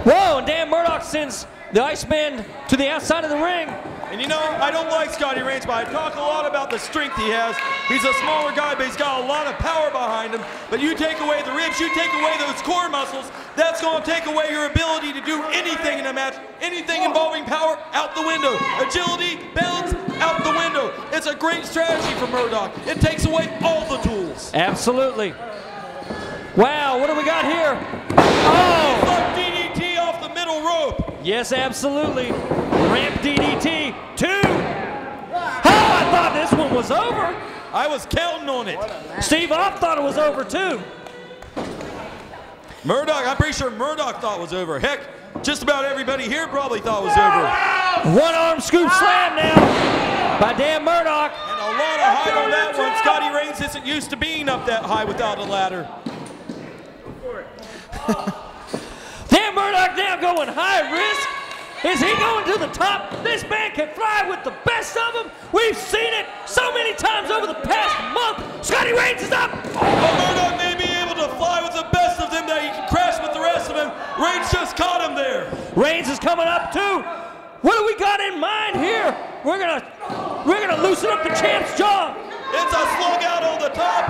Whoa, and Dan Murdoch sends the Iceman to the outside of the ring. And you know, I don't like Scotty Reigns, but I talk a lot about the strength he has. He's a smaller guy, but he's got a lot of power behind him. But you take away the ribs, you take away those core muscles, that's going to take away your ability to do anything in a match. Anything involving power, out the window. Agility, balance, out the window. It's a great strategy for Murdoch. It takes away all the tools. Absolutely. Wow, what do we got here? Oh! DDT off the middle rope. Yes, absolutely. Ramp DDT, 2. Oh, I thought this one was over. I was counting on it. Steve Off thought it was over too. Murdoch, I'm pretty sure Murdoch thought it was over. Heck, just about everybody here probably thought it was over. One arm scoop slam now by Dan Murdoch. And a lot of height on that one. Scotty Reigns isn't used to being up that high without a ladder. Dan Murdoch now going high risk. Is he going to the top? This man can fly with the best of them. We've seen it so many times over the past month. Scotty Reigns is up. Well, Murdoch may be able to fly with the best of them that he can crash with the rest of them. Reigns just caught him there. Reigns is coming up too. What do we got in mind here? We're gonna loosen up the champ's jaw. It's a slug out on the top,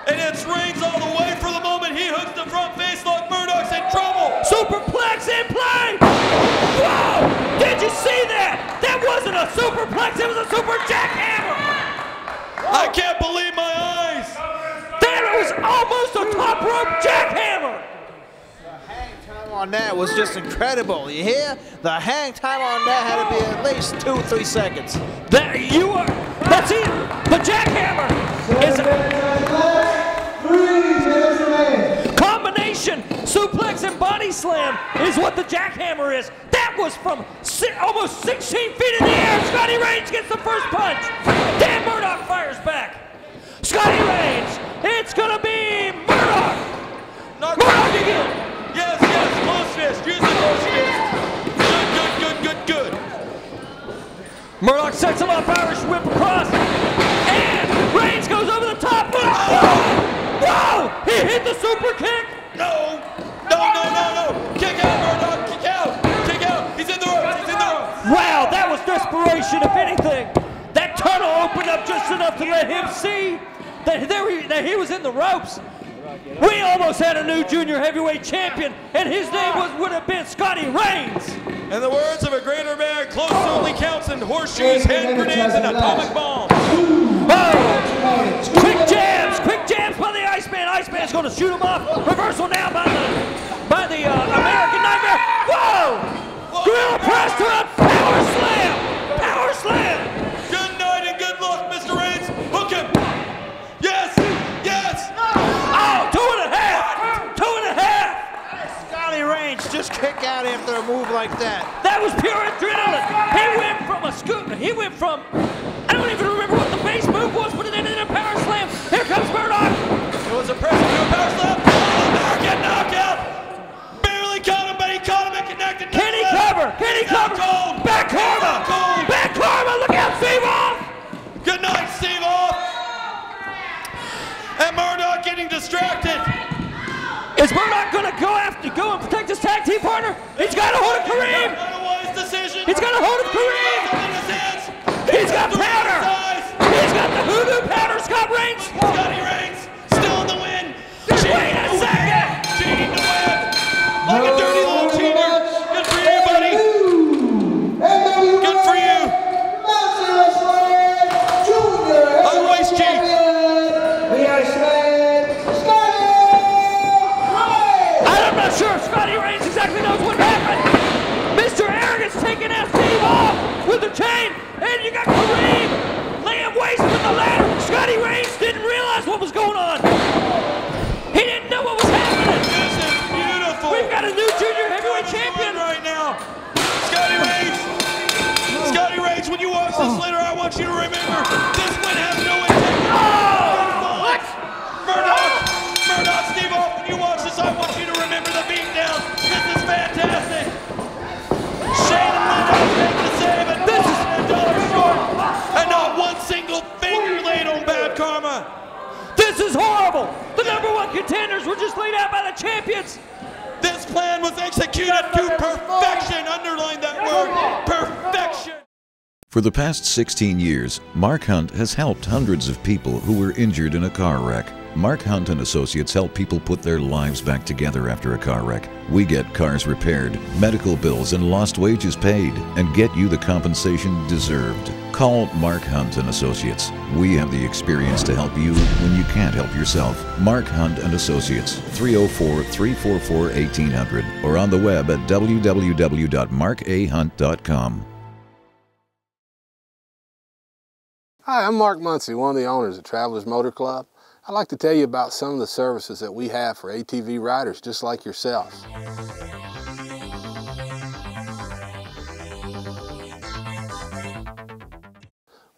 and it's Reigns all the way for the moment. He hooks the front face lock. Murdoch's in trouble. Superplex in play. Whoa! Did you see that? That wasn't a superplex. It was a super jackhammer. I can't believe my eyes. That was almost a top rope jackhammer. The hang time on that was just incredible. You hear? The hang time on that had to be at least 2-3 seconds. That's it. The jackhammer is a combination suplex and body slam is what the jackhammer is. That was from almost 16 feet in the air. Scotty Reigns gets the first punch. Dan Murdoch fires back. Scotty Reigns. It's gonna be Murdoch. Murdoch again. Yes, close fist. Use the close fist. Good. Murdoch sets him up, Irish whip across, and Reigns goes over the top. Whoa! He hit the super kick. No. Kick out, Murdoch. Kick out. He's in the ropes. Wow, that was desperation, if anything. That tunnel opened up just enough to let him see that he was in the ropes. We almost had a new junior heavyweight champion, and his name would have been Scotty Reigns. In the words of a greater man, close only counts in horseshoes, hand grenades, and atomic bombs. Oh! Quick jabs by the Iceman. Iceman's going to shoot him off. Reversal now by the American Nightmare. Whoa! Gorilla press to a power slam. Good night and good luck, Mr. Reigns. Hook him. Yes. Oh, 2.5. Scotty Reigns just kick out after a move like that. That was pure adrenaline. He went from I don't even remember what the base move was, but it ended in a power slam. Here comes Murdoch. It was a press to a power slam. American knockout. Barely caught him, but he caught him and connected. Can he cover? getting distracted. Is Murdoch going to go and protect his tag team partner? He's got a hold of Kareem. He's got a hold of Kareem. He's got powder. He's got the hoodoo powder. Scott Reigns. Scotty Reigns still in the win. Wait a second. Cheating to win. Like a dirty little cheater. Good for you, buddy. Good for you. Always cheat. I'm not sure if Scotty Reigns exactly knows what happened. Mr. Arrogance taking that Steve off with the chain, and you got Kareem laying waste with the ladder. Scotty Reigns didn't realize what was going on. He didn't know what was happening. This is beautiful. We've got a new junior heavyweight champion right now. Scotty Reigns. Scotty Reigns, when you watch this later, I want you to remember this win has no integrity. Oh! What? Murdoch, Steve off, when you watch this, I want you to remember the beatdown. This is fantastic. Shane and Murdoch make the save, and this is $1 short. And not one single finger laid on Bad Karma. This is horrible. The #1 contenders were just laid out by the champions. This plan was executed to perfection. Underline that word, perfection. For the past 16 years, Mark Hunt has helped hundreds of people who were injured in a car wreck. Mark Hunt and Associates help people put their lives back together after a car wreck. We get cars repaired, medical bills and lost wages paid, and get you the compensation deserved. Call Mark Hunt and Associates. We have the experience to help you when you can't help yourself. Mark Hunt and Associates, 304-344-1800, or on the web at www.markahunt.com. Hi, I'm Mark Muncie, one of the owners of Travelers Motor Club. I'd like to tell you about some of the services that we have for ATV riders just like yourselves.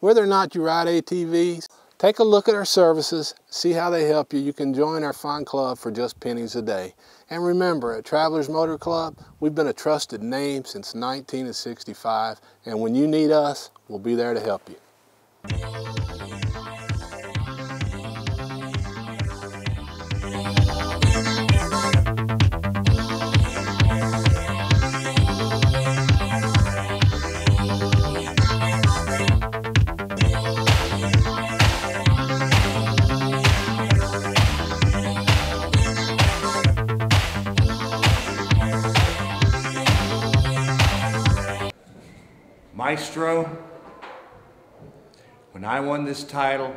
Whether or not you ride ATVs, take a look at our services, see how they help you. You can join our fine club for just pennies a day. And remember, at Travelers Motor Club, we've been a trusted name since 1965, and when you need us, we'll be there to help you. Maestro, when I won this title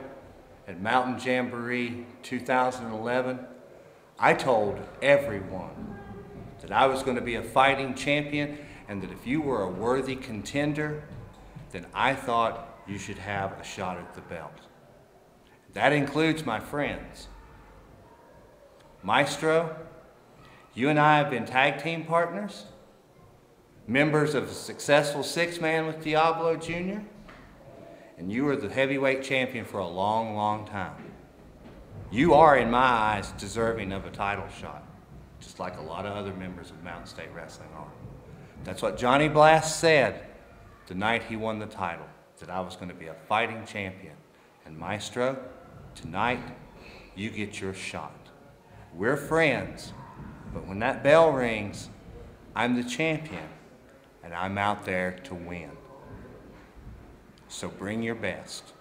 at Mountain Jamboree 2011, I told everyone that I was going to be a fighting champion and that if you were a worthy contender, then I thought you should have a shot at the belt. That includes my friends. Maestro, you and I have been tag team partners, members of a successful six-man with Diablo Jr., and you were the heavyweight champion for a long, long time. You are, in my eyes, deserving of a title shot, just like a lot of other members of Mountain State Wrestling are. That's what Johnny Blast said the night he won the title, that I was going to be a fighting champion. And Maestro, tonight, you get your shot. We're friends, but when that bell rings, I'm the champion, and I'm out there to win. So bring your best,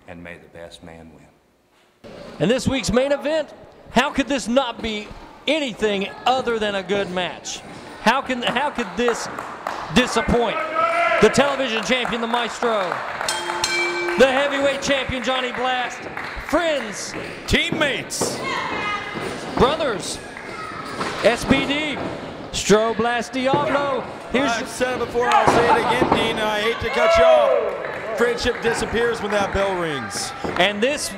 and may the best man win. And this week's main event, how could this not be anything other than a good match? How could this disappoint? The television champion, the Maestro, the heavyweight champion, Johnny Blast, friends, teammates, brothers, SBD, Stro Blast Diablo. I've said it before, I'll say it again, Dean, and I hate to cut you off. Friendship disappears when that bell rings. And this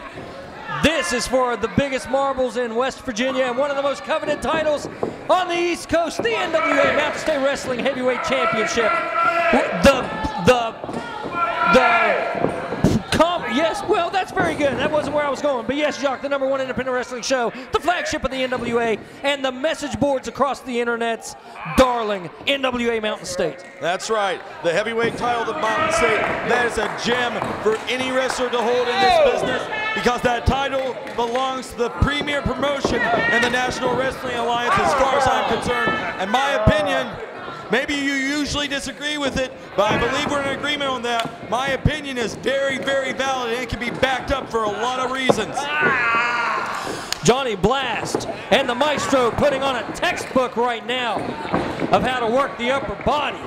is for the biggest marbles in West Virginia and one of the most coveted titles on the East Coast, the NWA Mountain State Wrestling Heavyweight Championship. Yes, well, that's very good. That wasn't where I was going. But yes, Jacques, the #1 independent wrestling show, the flagship of the NWA, and the message boards across the internet's darling NWA Mountain State. That's right. The heavyweight title of Mountain State, that is a gem for any wrestler to hold in this business. because that title belongs to the premier promotion in the National Wrestling Alliance as far as I'm concerned. And my opinion, maybe you usually disagree with it, but I believe we're in agreement on that. My opinion is very, very valid, and it can be backed up for a lot of reasons. Johnny Blast and the Maestro putting on a textbook right now of how to work the upper body.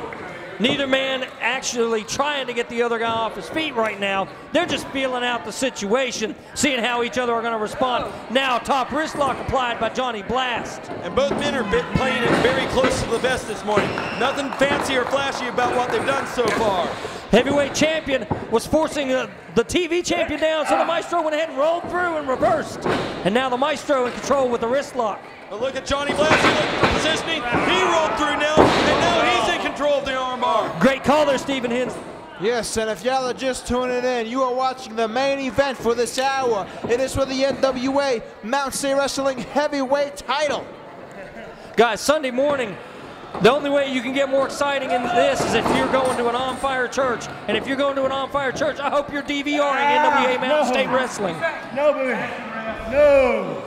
Neither man actually trying to get the other guy off his feet right now. They're just feeling out the situation, seeing how each other are going to respond. Now, top wrist lock applied by Johnny Blast. And both men are playing it very close to the vest this morning. Nothing fancy or flashy about what they've done so far. Heavyweight champion was forcing the TV champion down, so the Maestro went ahead and rolled through and reversed. And now the Maestro in control with the wrist lock. But look at Johnny Blast, he looked for positioning. He rolled through now, and now he's in control of the armbar. Great call there, Stephen Hensley. Yes, and if y'all are just tuning in, you are watching the main event for this hour. It is for the NWA Mountain State Wrestling Heavyweight title. Guys, Sunday morning, the only way you can get more exciting in this is if you're going to an on-fire church. And if you're going to an on-fire church, I hope you're DVRing NWA Mountain State Wrestling. No.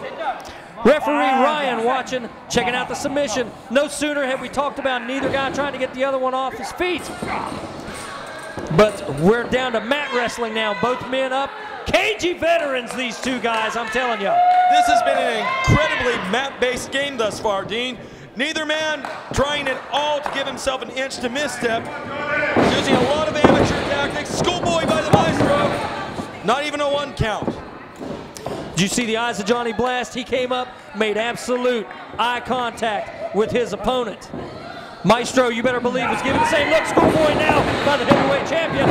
Referee Ryan watching, checking out the submission. No sooner have we talked about neither guy trying to get the other one off his feet. But we're down to mat wrestling now. Both men up. Cagey veterans, these two guys, I'm telling you. This has been an incredibly mat-based game thus far, Dean. Neither man trying at all to give himself an inch to misstep. Using a lot of amateur tactics. Schoolboy by the Maestro. Not even a 1 count. Did you see the eyes of Johnny Blast? He came up, made absolute eye contact with his opponent. Maestro, you better believe, was giving the same look. Schoolboy now by the heavyweight champion.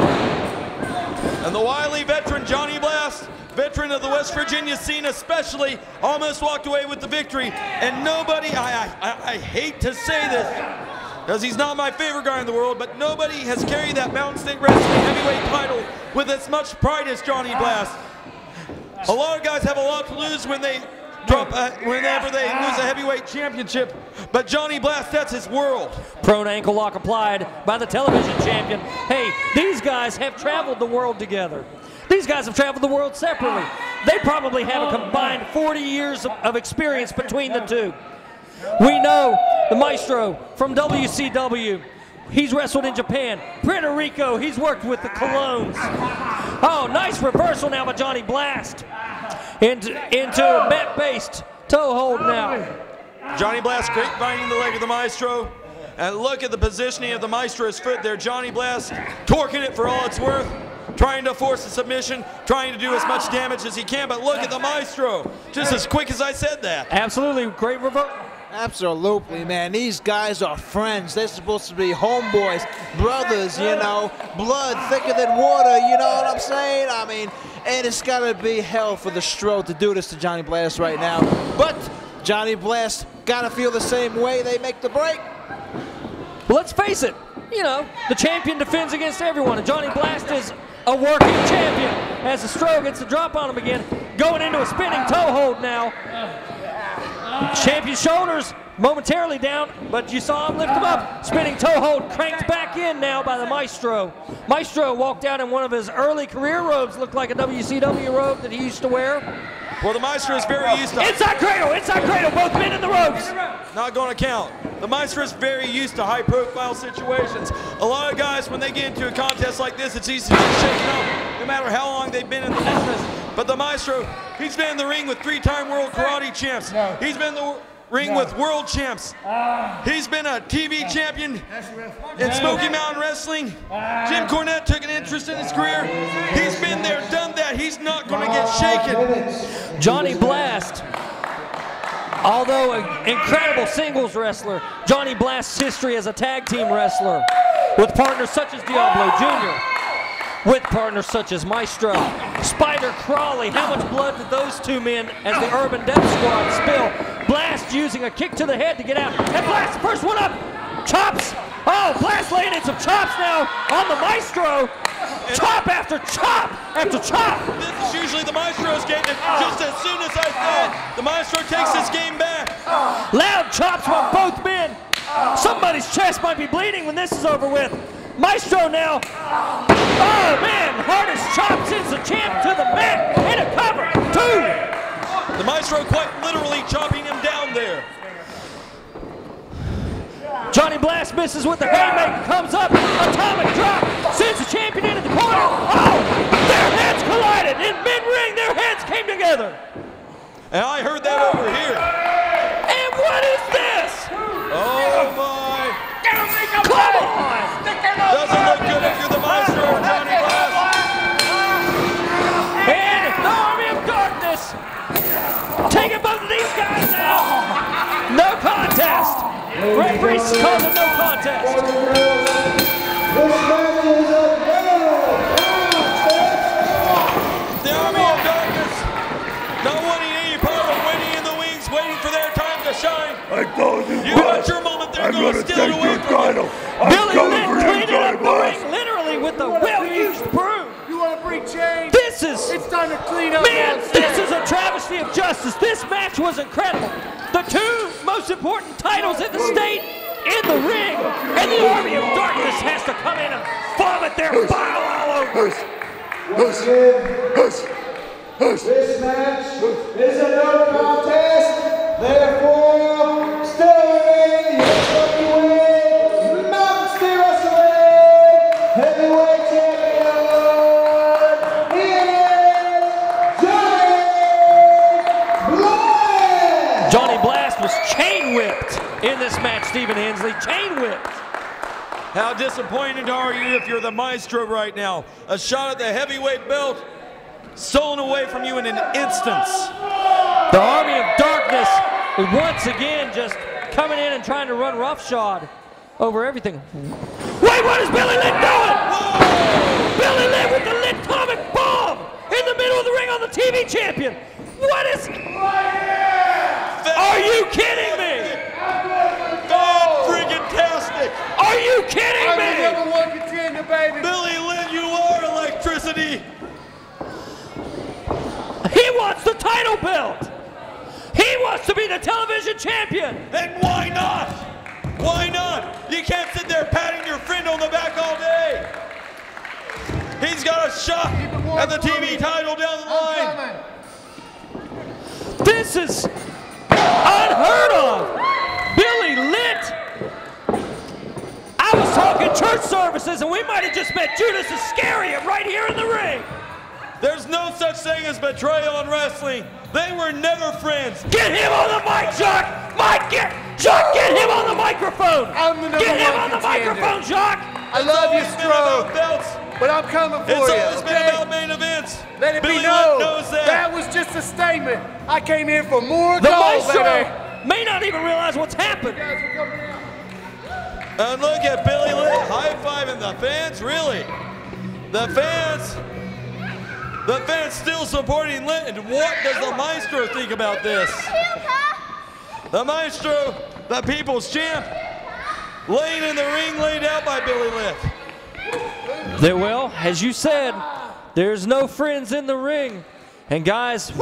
And the wily veteran Johnny Blast, veteran of the West Virginia scene especially, almost walked away with the victory. And nobody, I hate to say this, because he's not my favorite guy in the world, but nobody has carried that Mountain State Wrestling Heavyweight title with as much pride as Johnny Blast. A lot of guys have a lot to lose when they drop, whenever they lose a heavyweight championship, but Johnny Blast, that's his world. Prone ankle lock applied by the television champion. Hey, these guys have traveled the world together. These guys have traveled the world separately. They probably have a combined 40 years of experience between the two. We know the Maestro from WCW. He's wrestled in Japan. Puerto Rico, he's worked with the Colognes. Oh, nice reversal now by Johnny Blast. Into a mat-based toe hold now. Johnny Blast grapevine the leg of the Maestro. And look at the positioning of the Maestro's foot there. Johnny Blast torquing it for all it's worth. Trying to force a submission, trying to do as much damage as he can. But look at the Maestro. Just as quick as I said that. Absolutely, great reversal. Absolutely, man. These guys are friends. They're supposed to be homeboys, brothers, you know, blood thicker than water, you know what I'm saying? I mean, and it's got to be hell for the Stroh to do this to Johnny Blast right now. But Johnny Blast got to feel the same way. They make the break. Well, let's face it, you know, the champion defends against everyone, and Johnny Blast is a working champion as the Stroh gets the drop on him again, going into a spinning toe hold now. Champion's shoulders momentarily down, but you saw him lift him up. Spinning toe hold cranked back in now by the Maestro. Maestro walked out in one of his early career robes, looked like a WCW robe that he used to wear. Well, the Maestro is very used to... Inside cradle, both men in the ropes. Not going to count. The Maestro is very used to high-profile situations. A lot of guys, when they get into a contest like this, it's easy to just shake it up, no matter how long they've been in the business. But the Maestro, he's been in the ring with 3-time world karate champs. He's been in the ring with world champs. He's been a TV champion in Smoky Mountain Wrestling. Jim Cornette took an interest in his career. He's been there, done that. He's not going to get shaken. Johnny Blast, although an incredible singles wrestler, Johnny Blast's history as a tag team wrestler with partners such as Diablo Jr., with partners such as Maestro, Spider Crawley. How much blood did those two men as the Urban Death Squad spill? Blast using a kick to the head to get out. And Blast, first one up. Chops. Oh, Blast laying in some chops now on the Maestro. Chop after chop after chop. This is usually the Maestro's game. Just as soon as I said, the Maestro takes this game back. Loud chops from both men. Somebody's chest might be bleeding when this is over with. Maestro now. Oh, man, hardest chop since the champ to the mat. And a cover, 2. The Maestro quite literally chopping him down there. Johnny Blast misses with the haymaker, comes up, atomic drop, sends the champion into the corner. Oh, their heads collided. In mid-ring, their heads came together. And I heard that over here. And what is this? Oh, my. Come on. Doesn't look good if you're the Maestro or Johnny Blast. And the Army of Darkness taking both of these guys out. No contest. Referee calls it no contest. The Army of Darkness not wanting any part of waiting in the wings, waiting for their time to shine. I told you. You got your moment, they're going to steal it away from you. Billy Lynn cleaned up the ring literally with the well-used broom. You want to bring change? This is... It's time to clean up. Man, this is a travesty of justice. This match was incredible. The 2 most important titles in the state in the ring, and the Army of Darkness has to come in and vomit their bile all over. This match is a no contest, therefore, still in the NWA Mountain State Wrestling Heavyweight Champion, he is Johnny Blast! Johnny Blast was chain whipped in this match, Stephen Hensley, chain whipped. How disappointed are you if you're the Maestro right now? A shot at the heavyweight belt stolen away from you in an instance. The Army of Darkness once again just coming in and trying to run roughshod over everything. Wait, what is Billy Lynn doing? Whoa! Billy Lynn with the Lyntomic bomb in the middle of the ring on the TV champion. What is... Are you kidding me? Fan-friggin-tastic. Are you kidding me? I'm the #1 contender, baby. Billy Lynn, you are electricity. He wants the title belt. He wants to be the television champion. And why not? Why not? You can't sit there patting your friend on the back all day. He's got a shot at the TV title down the line. This is unheard of. Billy Lit. I was talking church services, and we might have just met Judas Iscariot right here in the ring. There's no such thing as betrayal in wrestling. They were never friends. Get him on the mic, Jacques! Mike, get him on the microphone! I'm the Get him #1 on the contender. microphone, Jacques! I love you, Stroke, belts. but I'm coming for you. It's always been okay? about main events. Let it Billy be known. knows that. That was just a statement. I came here for more The gold, Maestro baby. may not even realize what's happened. And look at Billy Lit high-fiving the fans, really. The fans still supporting Lit. And what does the Maestro think about this? The Maestro, the people's champ, laying in the ring, laid out by Billy Lit. Well, as you said, there's no friends in the ring. And guys,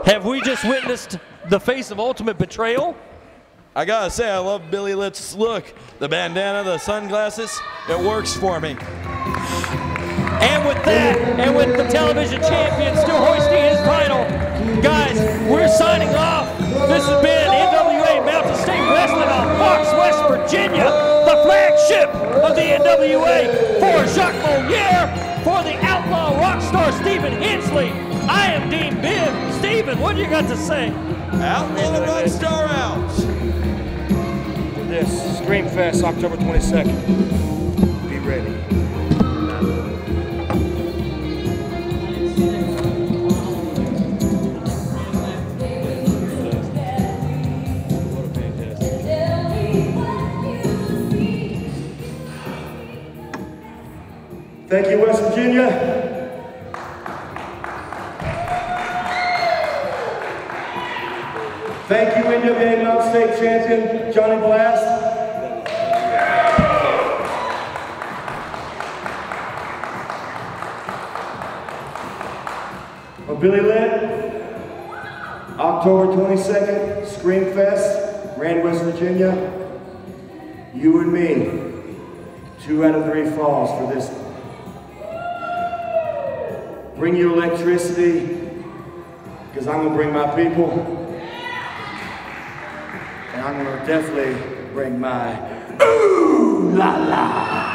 have we just witnessed the face of ultimate betrayal? I gotta say, I love Billy Lit's look. The bandana, the sunglasses, it works for me. And with that, and with the television champion still hoisting his title, guys, we're signing off. This has been NWA Mountain State Wrestling on Fox, West Virginia, the flagship of the NWA. For Jacques Moliere, for the outlaw rock star Stephen Hensley, I am Dean Bibb. Stephen, what do you got to say? Outlaw rock star out. This Scream Fest, October 22nd. Be ready. Thank you, West Virginia. Thank you, NWA Mountain State Champion, Johnny Blast. For Billy Lit, October 22nd, Scream Fest, Rand, West Virginia. You and me, 2 out of 3 falls for this. Bring your electricity, because I'm gonna bring my people. And I'm gonna definitely bring my ooh la la.